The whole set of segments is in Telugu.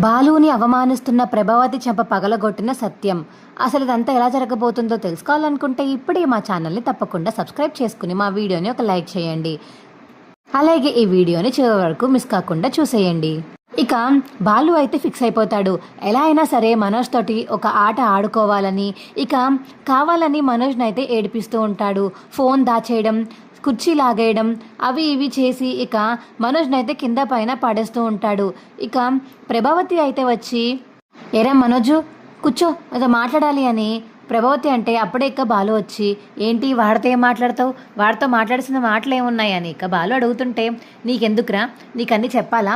బాలుని అవమానిస్తున్న ప్రభావతి చెంప పగలగొట్టిన సత్యం. అసలు ఇదంతా ఎలా జరగబోతుందో తెలుసుకోవాలనుకుంటే ఇప్పుడే మా ఛానల్ని తప్పకుండా సబ్స్క్రైబ్ చేసుకుని మా వీడియోని ఒక లైక్ చేయండి. అలాగే ఈ వీడియోని చివరి వరకు మిస్ కాకుండా చూసేయండి. ఇక బాలు అయితే ఫిక్స్ అయిపోతాడు. ఎలా అయినా సరే మనోజ్ తోటి ఒక ఆట ఆడుకోవాలని, ఇక కావాలని మనోజ్ని అయితే ఏడిపిస్తూ ఉంటాడు. ఫోన్ దాచేయడం, కుర్చీ లాగేయడం, అవి ఇవి చేసి ఇక మనోజ్ని అయితే కింద పైన పడేస్తూ ఉంటాడు. ఇక ప్రభావతి అయితే వచ్చి, ఏరా మనోజు కూర్చో, ఏదో మాట్లాడాలి అని ప్రభావతి అంటే అప్పుడే ఇక బాలు వచ్చి, ఏంటి వాడితో ఏం మాట్లాడతావు, వాడితో మాట్లాడాల్సిన మాటలు ఏమున్నాయి అని ఇక బాలు అడుగుతుంటే, నీకెందుకురా, నీకన్నీ చెప్పాలా,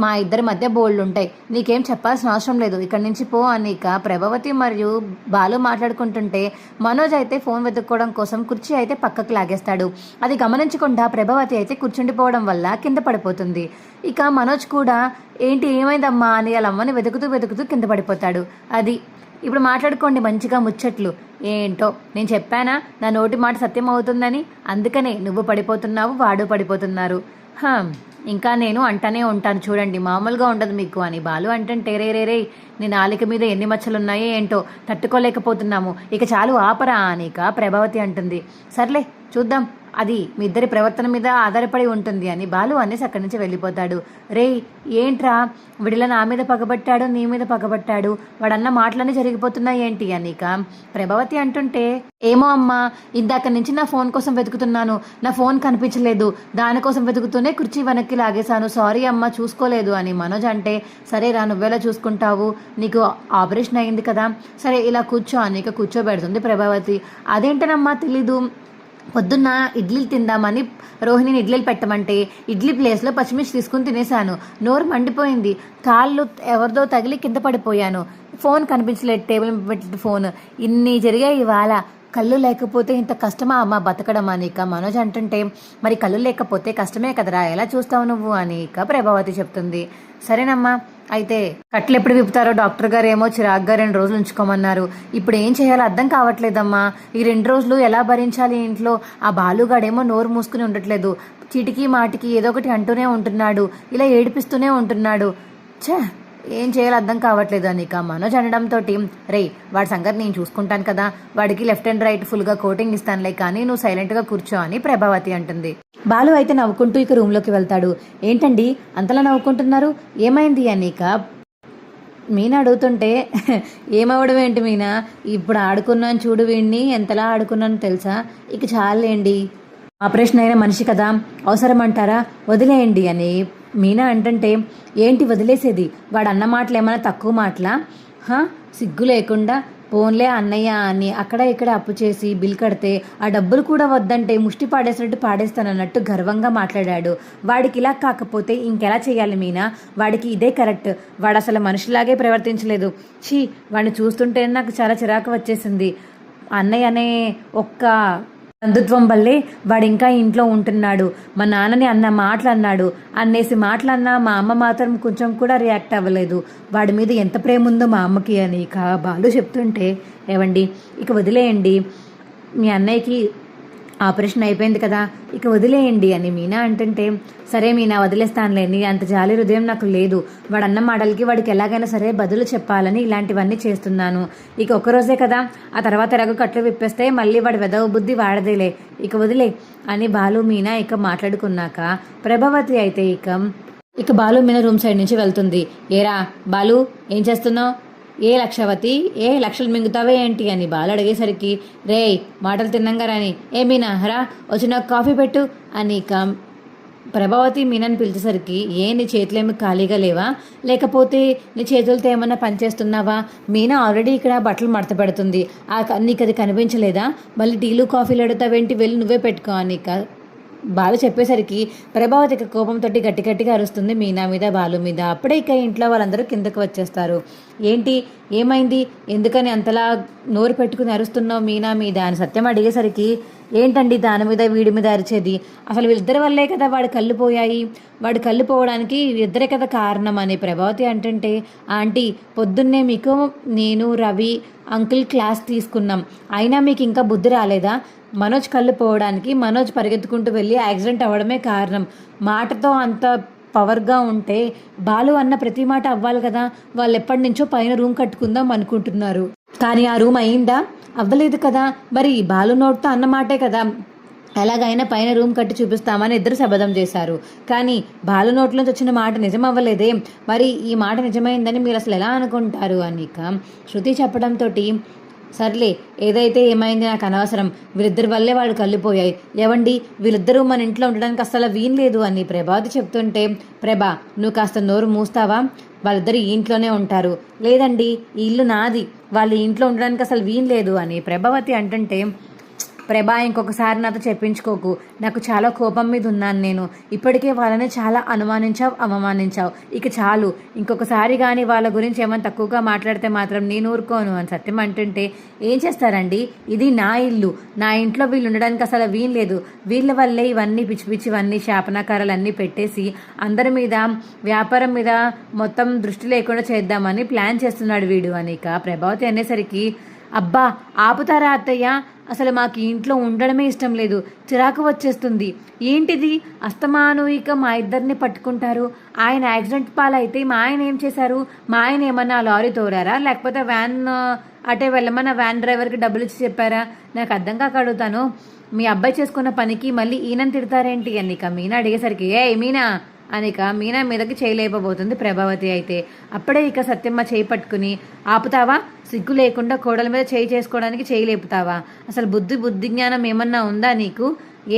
మా ఇద్దరి మధ్య బోల్డ్ ఉంటాయి, నీకేం చెప్పాల్సిన అవసరం లేదు, ఇక్కడి నుంచి పో అని ఇక ప్రభావతి మరియు బాలు మాట్లాడుకుంటుంటే మనోజ్ అయితే ఫోన్ వెతుక్కోవడం కోసం కుర్చీ అయితే పక్కకు లాగేస్తాడు. అది గమనించకుండా ప్రభావతి అయితే కూర్చుండిపోవడం వల్ల కింద పడిపోతుంది. ఇక మనోజ్ కూడా ఏంటి ఏమైందమ్మా అని వాళ్ళ అమ్మని వెతుకుతూ వెతుకుతూ కింద పడిపోతాడు. అది ఇప్పుడు మాట్లాడుకోండి మంచిగా ముచ్చట్లు. ఏంటో నేను చెప్పానా నా నోటి మాట సత్యం అవుతుందని, అందుకనే నువ్వు పడిపోతున్నావు, వాడు పడిపోతున్నారు. ఇంకా నేను అంటానే ఉంటాను చూడండి, మామూలుగా ఉండదు మీకు అని బాలు అంటుంటే, రే నీ నాలిక మీద ఎన్ని మచ్చలున్నాయో ఏంటో తట్టుకోలేకపోతున్నాము, ఇక చాలు ఆపరా అని ఇక ప్రభావతి అంటుంది. సర్లే చూద్దాం, అది మీ ఇద్దరి ప్రవర్తన మీద ఆధారపడి ఉంటుంది అని బాలు అనేసి అక్కడి నుంచి వెళ్ళిపోతాడు. రే ఏంట్రా విడిలా నా మీద పగబట్టాడు, నీ మీద పగబట్టాడు, వాడన్న మాటలన్నీ జరిగిపోతున్నాయి ఏంటి అని ఇక ప్రభావతి అంటుంటే, ఏమో అమ్మా, ఇందాక నుంచి నా ఫోన్ కోసం వెతుకుతున్నాను, నా ఫోన్ కనిపించలేదు, దానికోసం వెతుకుతూనే కుర్చీ వెనక్కి లాగేశాను, సారీ అమ్మా చూసుకోలేదు అని మనోజ్ అంటే, సరే రా నువ్వెలా చూసుకుంటావు, నీకు ఆపరేషన్ అయింది కదా, సరే ఇలా కూర్చో అని ఇక కూర్చోబెడుతుంది ప్రభావతి. అదేంటనమ్మా తెలీదు, పొద్దున్న ఇడ్లీలు తిందామని రోహిణిని ఇడ్లీలు పెట్టమంటే ఇడ్లీ ప్లేస్లో పచ్చిమిర్చి తీసుకుని తినేశాను, నోరు మండిపోయింది, కాళ్ళు ఎవరిదో తగిలి కింద పడిపోయాను, ఫోన్ కనిపించలేదు, టేబుల్ పెట్టిన ఫోన్, ఇన్ని జరిగాయి ఇవాళ, కళ్ళు లేకపోతే ఇంత కష్టమా అమ్మ బతకడం అని ఇక మనోజ్ అంటుంటే, మరి కళ్ళు లేకపోతే కష్టమే కదరా, ఎలా చూస్తావు నువ్వు అని ఇక ప్రభావతి చెప్తుంది. సరేనమ్మా, అయితే కట్లు ఎప్పుడు విప్పుతారో, డాక్టర్ గారు ఏమో చిరాగ్గా 2 రోజులు ఉంచుకోమన్నారు, ఇప్పుడు ఏం చేయాలో అర్థం కావట్లేదమ్మా, ఈ 2 రోజులు ఎలా భరించాలి ఇంట్లో, ఆ బాలుగాడేమో నోరు మూసుకుని ఉండట్లేదు, చీటికి మాటికి ఏదో ఒకటి అంటూనే ఉంటున్నాడు, ఇలా ఏడిపిస్తూనే ఉంటున్నాడు, ఏం చేయాలో అర్థం కావట్లేదు అని ఇక మనోజ్ అనడంతో, రే వాడి సంగతి నేను చూసుకుంటాను కదా, వాడికి లెఫ్ట్ అండ్ రైట్ ఫుల్గా కోటింగ్ ఇస్తానులే, కానీ నువ్వు సైలెంట్గా కూర్చో అని ప్రభావతి అంటుంది. బాలు అయితే నవ్వుకుంటూ ఇక రూమ్లోకి వెళ్తాడు. ఏంటండి అంతలా నవ్వుకుంటున్నారు, ఏమైంది అని ఇక మీనా అడుగుతుంటే, ఏమవడం ఏంటి మీనా, ఇప్పుడు ఆడుకున్నాను చూడు, వీడిని ఎంతలా ఆడుకున్నాను తెలుసా, ఇక చాలండి, ఆపరేషన్ అయిన మనిషి కదా, అవసరం అంటారా, వదిలేయండి అని మీనా అంటుంటే, ఏంటి వదిలేసేది, వాడు అన్న మాటలు ఏమైనా తక్కువ మాటలా, సిగ్గు లేకుండా, పోన్లే అన్నయ్య అని అక్కడ ఇక్కడ అప్పు చేసి బిల్ కడితే ఆ డబ్బులు కూడా వద్దంటే ముష్టి పాడేసినట్టు పాడేస్తానన్నట్టు గర్వంగా మాట్లాడాడు, వాడికి ఇలా కాకపోతే ఇంకెలా చేయాలి మీనా, వాడికి ఇదే కరెక్ట్, వాడు అసలు మనిషిలాగే ప్రవర్తించలేదు, వాడిని చూస్తుంటే నాకు చాలా చిరాకు వచ్చేసింది, అన్నయ్య అనే ఒక్క బంధుత్వం వల్లే వాడు ఇంకా ఇంట్లో ఉంటున్నాడు, మా నాన్నని అన్న మాటలు అన్నాడు, అన్నేసి మాటలన్నా మా అమ్మ మాత్రం కొంచెం కూడా రియాక్ట్ అవ్వలేదు, వాడి మీద ఎంత ప్రేమ ఉందో మా అమ్మకి అని ఇక బాలు చెప్తుంటే, ఏవండి ఇక వదిలేయండి, మీ అన్నయ్యకి ఆపరేషన్ అయిపోయింది కదా, ఇక వదిలేయండి అని మీనా అంటుంటే, సరే మీనా వదిలేస్తానులేని, అంత జాలి హృదయం నాకు లేదు, వాడు అన్న మాటలకి వాడికి ఎలాగైనా సరే బదులు చెప్పాలని ఇలాంటివన్నీ చేస్తున్నాను, ఇక ఒక్కరోజే కదా, ఆ తర్వాత ఎలాగో కట్లు విప్పేస్తే మళ్ళీ వాడి వెదవ బుద్ధి వాడదేలే, ఇక వదిలే అని బాలు మీనా ఇక మాట్లాడుకున్నాక ప్రభావతి అయితే ఇక బాలు మీనా రూమ్ సైడ్ నుంచి వెళ్తుంది. ఏరా బాలు ఏం చేస్తున్నావు, ఏ లక్షవతి ఏ లక్షలు మింగుతావే ఏంటి అని బాలు అడిగేసరికి, రే మాటలు తిన్నంగా రాని, ఏ మీనా రా వచ్చి నాకు కాఫీ పెట్టు అని ఇక ప్రభావతి మీనాని పిలిచేసరికి, నీ చేతులేమి ఖాళీగా లేవా, లేకపోతే నీ చేతులతో ఏమన్నా పనిచేస్తున్నావా, మీనా ఆల్రెడీ ఇక్కడ బట్టలు మడత పెడుతుంది, నీకు అది కనిపించలేదా, మళ్ళీ టీలు కాఫీలు అడుగుతావేంటి, వెళ్ళి నువ్వే పెట్టుకో అని ఇక బాలు చెప్పేసరికి ప్రభావతి కోపంతో గట్టిగా అరుస్తుంది మీనా మీద, బాలు మీద. అప్పుడే ఇక ఇంట్లో వాళ్ళందరూ కిందకు వచ్చేస్తారు. ఏంటి ఏమైంది, ఎందుకని అంతలా నోరు పెట్టుకుని అరుస్తున్నావు మీనా మీద అని సత్యం అడిగేసరికి, ఏంటండి దాని మీద వీడి మీద అరిచేది, అసలు వీళ్ళిద్దరి వల్లే కదా వాడి కళ్ళు పోయాయి, వాడి కళ్ళు పోవడానికి ఇద్దరే కదా కారణం అని ప్రభావతి అంటుంటే, ఆంటీ పొద్దున్నే మీకు నేను రవి అంకుల్ క్లాస్ తీసుకున్నాం, అయినా మీకు ఇంకా బుద్ధి రాలేదా, మనోజ్ కళ్ళు పోవడానికి మనోజ్ పరిగెత్తుకుంటూ వెళ్ళి యాక్సిడెంట్ అవ్వడమే కారణం, మాటతో అంత పవర్గా ఉంటే బాలు అన్న ప్రతి మాట అవ్వాలి కదా. వాళ్ళు ఎప్పటి నుంచో పైన రూమ్ కట్టుకుందాం అనుకుంటున్నారు, కానీ ఆ రూమ్ అయిందా? అవ్వలేదు కదా. మరి బాలు నోట్తో అన్న మాటే కదా ఎలాగైనా పైన రూమ్ కట్టి చూపిస్తామని ఇద్దరు శపథం చేశారు. కానీ బాలు నోట్లోంచి వచ్చిన మాట నిజం అవ్వలేదే. మరి ఈ మాట నిజమైందని మీరు అసలు ఎలా అనుకుంటారు అని ఇక శృతి చెప్పడంతో, సర్లే ఏదైతే ఏమైంది నాకు అనవసరం, వీళ్ళిద్దరి వల్లే వాళ్ళు కలిపోయాయి. ఎవండి వీళ్ళిద్దరూ మన ఇంట్లో ఉండడానికి అసలు వీల్లేదు అని ప్రభావతి చెప్తుంటే, ప్రభా నువ్వు కాస్త నోరు మూస్తావా? వాళ్ళిద్దరు ఈ ఇంట్లోనే ఉంటారు. లేదండి ఈ ఇల్లు నాది, వాళ్ళు ఇంట్లో ఉండడానికి అసలు వీల్లేదు అని ప్రభావతి అంటుంటే, ప్రభా ఇంకొకసారి నాతో చెప్పించుకోకు, నాకు చాలా కోపం మీద ఉన్నాను నేను. ఇప్పటికే వాళ్ళని చాలా అవమానించావు, ఇక చాలు. ఇంకొకసారి కానీ వాళ్ళ గురించి ఏమైనా తక్కువగా మాట్లాడితే మాత్రం నేను ఊరుకోను అని సత్యం అంటుంటే, ఏం చేస్తారండి, ఇది నా ఇల్లు, నా ఇంట్లో వీళ్ళు ఉండడానికి అసలు వీల్లేదు. వీళ్ళ వల్లే ఇవన్నీ పిచ్చి పిచ్చివన్నీ శాపనాకారాలు అన్నీ పెట్టేసి అందరి మీద వ్యాపారం మీద మొత్తం దృష్టి లేకుండా చేద్దామని ప్లాన్ చేస్తున్నాడు వీడు అని ఇక ప్రభావతి అనేసరికి, అబ్బా ఆపుతారా అత్తయ్య, అసలు మాకు ఇంట్లో ఉండడమే ఇష్టం లేదు, చిరాకు వచ్చేస్తుంది. ఏంటిది అస్తమాను ఇక మా ఇద్దరిని పట్టుకుంటారు. ఆయన యాక్సిడెంట్ పాలైతే మా ఆయన ఏం చేశారు? మా ఆయన ఏమన్నా లారీ తోరారా, లేకపోతే వ్యాన్ అటే వెళ్ళమన్నా వ్యాన్ డ్రైవర్కి డబ్బులు ఇచ్చి చెప్పారా? నాకు అర్థం కాక అడుగుతాను. మీ అబ్బాయి చేసుకున్న పనికి మళ్ళీ ఈయనని తిడతారేంటి అని ఇక మీనా అడిగేసరికి, ఏ మీనా అనిక మీనా మీదకి చేయలేకపోతుంది ప్రభావతి. అయితే అప్పుడే ఇక సత్యమ్మ చేయి పట్టుకుని, ఆపుతావా? సిగ్గు లేకుండా కోడల మీద చేయి చేసుకోవడానికి చేయి లేపుతావా? అసలు బుద్ధి జ్ఞానం ఏమన్నా ఉందా నీకు?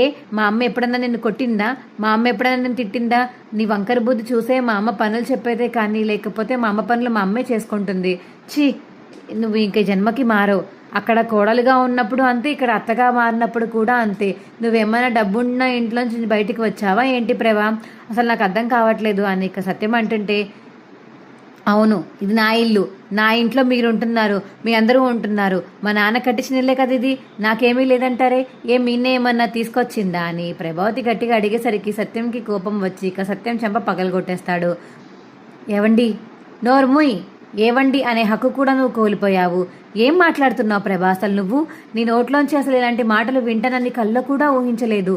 ఏ మా అమ్మ ఎప్పుడన్నా నిన్ను కొట్టిందా? మా అమ్మ ఎప్పుడన్నా నిన్ను తిట్టిందా? నీ వంకర బుద్ధి చూసే మా అమ్మ పనులు చెప్పేదే, కానీ లేకపోతే మా అమ్మ పనులు మా అమ్మే చేసుకుంటుంది. ఛీ, నువ్వు ఇంక జన్మకి మారవు. అక్కడ కోడలుగా ఉన్నప్పుడు అంతే, ఇక్కడ అత్తగా మారినప్పుడు కూడా అంతే. నువ్వేమైనా డబ్బున్న ఇంట్లోంచి బయటికి వచ్చావా ఏంటి ప్రభా? అసలు నాకు అర్థం కావట్లేదు అని ఇక సత్యం అంటుంటే, అవును ఇది నా ఇల్లు, నా ఇంట్లో మీరు ఉంటున్నారు, మీ అందరూ ఉంటున్నారు. మా నాన్న కట్టించిన ఇల్లే కదా ఇది, నాకేమీ లేదంటారే, మీనే ఏమన్నా తీసుకొచ్చిందా అని ప్రభావతి గట్టిగా అడిగేసరికి సత్యంకి కోపం వచ్చి ఇక సత్యం చెంప పగలగొట్టేస్తాడు. ఏవండి నోర్ముయ్, ఏవండి అనే హక్కు కూడా నువ్వు కోల్పోయావు. ఏం మాట్లాడుతున్నావు ప్రభా? అసలు నువ్వు నీ నోట్లోంచి అసలు ఇలాంటి మాటలు వింటానని కళ్ళ కూడా ఊహించలేదు.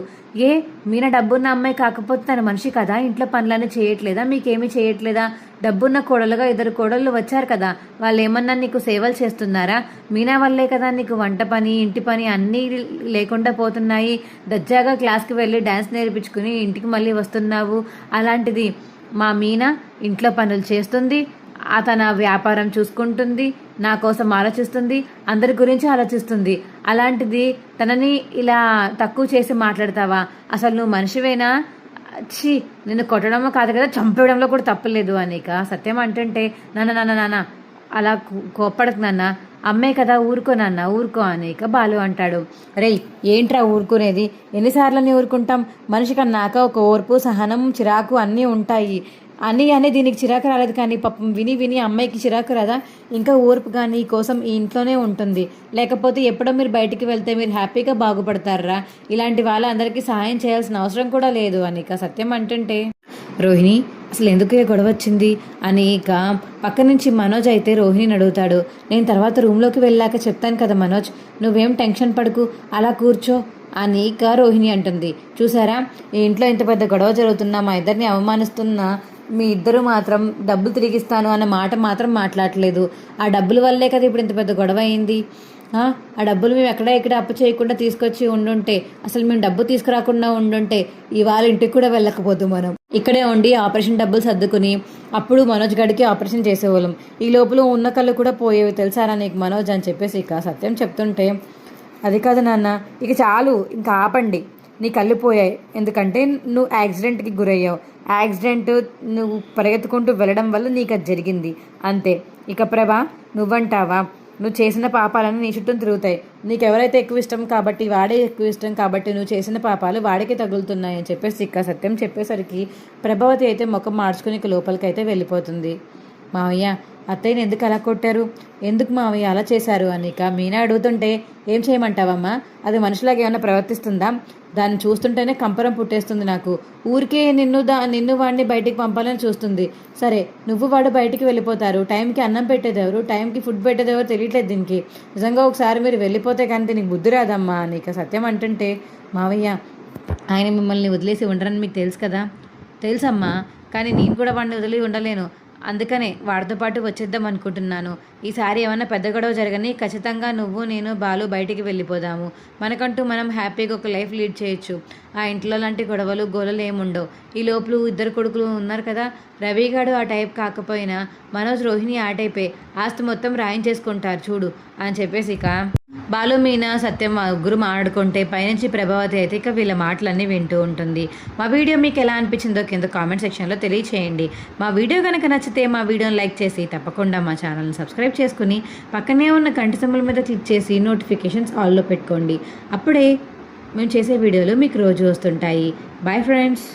మీన డబ్బున్న అమ్మాయి కాకపోతే తన మనిషి కదా, ఇంట్లో పనులన్నీ చేయట్లేదా? మీకేమీ చేయట్లేదా? డబ్బున్న కోడలుగా 2 కోడళ్ళు వచ్చారు కదా, వాళ్ళు ఏమన్నా నీకు సేవలు చేస్తున్నారా? మీనా వల్లే కదా నీకు వంట పని ఇంటి పని అన్నీ లేకుండా పోతున్నాయి. దర్జాగా క్లాస్కి వెళ్ళి డ్యాన్స్ నేర్పించుకుని ఇంటికి మళ్ళీ వస్తున్నావు. అలాంటిది మా మీనా ఇంట్లో పనులు చేస్తుంది, తన వ్యాపారం చూసుకుంటుంది, నా కోసం ఆలోచిస్తుంది, అందరి గురించి ఆలోచిస్తుంది. అలాంటిది తనని ఇలా తక్కువ చేసి మాట్లాడతావా? అసలు నువ్వు మనిషివేనా? ఛీ, నిన్ను కొట్టడమో కాదు కదా, చంపేయడంలో కూడా తప్పలేదు అనిక సత్యం అంటుంటే, నాన్న అలా కోప్పడకు నాన్న, అమ్మే కదా ఊరుకో నాన్న, ఊరుకో అనిక బాలు అంటాడు. రేయ్ ఏంట్రా ఊరుకునేది? ఎన్నిసార్లని ఊరుకుంటాం? మనిషి కన్నాక ఒక ఓర్పు సహనం చిరాకు అన్నీ ఉంటాయి. అని దీనికి చిరాకు రాలేదు, కానీ పాపం విని అమ్మాయికి చిరాకు రాదా? ఇంకా ఓర్పు కానీ కోసం ఈ ఇంట్లోనే ఉంటుంది. లేకపోతే ఎప్పుడో మీరు బయటికి వెళ్తే మీరు హ్యాపీగా బాగుపడతారా? ఇలాంటి వాళ్ళందరికీ సహాయం చేయాల్సిన అవసరం కూడా లేదు అని ఇక సత్యం అంటుంటే, రోహిణి అసలు ఎందుకు గొడవ వచ్చింది అని ఇక పక్క నుంచి మనోజ్ అయితే రోహిణిని అడుగుతాడు. నేను తర్వాత రూమ్లోకి వెళ్ళాక చెప్తాను కదా మనోజ్, నువ్వేం టెన్షన్ పడకు, అలా కూర్చో అని ఇక రోహిణి అంటుంది. చూసారా, ఈ ఇంట్లో ఇంత పెద్ద గొడవ జరుగుతున్నా, మా ఇద్దరిని అవమానిస్తున్నా, మీ ఇద్దరు మాత్రం డబ్బులు తిరిగిస్తాను అన్న మాట మాత్రం మాట్లాడలేదు. ఆ డబ్బుల వల్లే కదా ఇప్పుడు ఇంత పెద్ద గొడవ అయింది. ఆ డబ్బులు మేము ఇక్కడ అప్పు చేయకుండా తీసుకొచ్చి ఉండుంటే, అసలు మేము డబ్బు తీసుకురాకుండా ఉండుంటే ఇవాళ ఇంటికి కూడా వెళ్ళకపోదు. మనం ఇక్కడే ఉండి ఆపరేషన్ డబ్బులు సర్దుకుని అప్పుడు మనోజ్ గడికి ఆపరేషన్ చేసేవాళ్ళం. ఈ లోపల ఉన్న కళ్ళు కూడా పోయేవి తెలుసారా నీకు మనోజ్ అని చెప్పేసి ఇక సత్యం చెప్తుంటే, అది కాదు నాన్న, ఇక చాలు, ఇంకా ఆపండి, నీ కళ్ళు పోయాయి. ఎందుకంటే నువ్వు యాక్సిడెంట్కి గురయ్యావు. యాక్సిడెంట్ నువ్వు పరిగెత్తుకుంటూ వెళ్ళడం వల్ల నీకు అది జరిగింది అంతే. ఇక ప్రభా నువ్వంటావా, నువ్వు చేసిన పాపాలను నీ చుట్టూ తిరుగుతాయి. నీకు ఎవరైతే ఎక్కువ ఇష్టం కాబట్టి వాడే ఎక్కువ ఇష్టం కాబట్టి నువ్వు చేసిన పాపాలు వాడికే తగులుతున్నాయి అని చెప్పేసి ఇక సత్యం చెప్పేసరికి ప్రభావతి అయితే ముఖం మార్చుకుని ఇక లోపలికి అయితే వెళ్ళిపోతుంది. మావయ్య అత్తయ్యని ఎందుకు అలా కొట్టారు, ఎందుకు మావయ్య అలా చేశారు అని ఇక మీనా అడుగుతుంటే, ఏం చేయమంటావమ్మా, అది మనుషులాగా ఏమైనా ప్రవర్తిస్తుందా? దాన్ని చూస్తుంటేనే కంపరం పుట్టేస్తుంది నాకు. ఊరికే నిన్ను వాడిని బయటికి పంపాలని చూస్తుంది. సరే నువ్వు వాడు బయటికి వెళ్ళిపోతారు, టైంకి అన్నం పెట్టేదెవరు, టైంకి ఫుడ్ పెట్టేదెవరు తెలియట్లేదు దీనికి. నిజంగా ఒకసారి మీరు వెళ్ళిపోతే కానీ దీనికి బుద్ధి రాదమ్మా అని ఇక సత్యం అంటుంటే, మావయ్య ఆయన మిమ్మల్ని వదిలేసి ఉండరని మీకు తెలుసు కదా. తెలుసమ్మా, కానీ నేను కూడా వాడిని వదిలి ఉండలేను. అందుకనే వాడితో పాటు వచ్చేద్దాం అనుకుంటున్నాను. ఈసారి ఏమన్నా పెద్ద గొడవ జరగని ఖచ్చితంగా నువ్వు, నేను, బాలు బయటికి వెళ్ళిపోదాము. మనకంటూ మనం హ్యాపీగా ఒక లైఫ్ లీడ్ చేయొచ్చు. ఆ ఇంట్లో లాంటి గొడవలు గోలలు ఏముండవు. ఈ లోపల ఇద్దరు కొడుకులు ఉన్నారు కదా, రవిగాడు ఆ టైప్ కాకపోయినా మనోజ్, రోహిణి ఆ టైపే. ఆస్తి మొత్తం రాయించేసుకుంటారు చూడు అని చెప్పేసి ఇక బాలు, మీనా, సత్యం ముగ్గురు మాట్లాడుకుంటే పైనుంచి ప్రభావతి అయితే ఇక వీళ్ళ మాటలన్నీ వింటూ ఉంటుంది. మా వీడియో మీకు ఎలా అనిపించిందో కింద కామెంట్ సెక్షన్లో తెలియచేయండి. మా వీడియో కనుక నచ్చితే మా వీడియోని లైక్ చేసి తప్పకుండా మా ఛానల్ని సబ్స్క్రైబ్ చేసుకుని పక్కనే ఉన్న గంట సింబల్ మీద క్లిక్ చేసి నోటిఫికేషన్స్ ఆల్లో పెట్టుకోండి. అప్పుడే మేము చేసే వీడియోలు మీకు రోజు వస్తుంటాయి. Bye friends.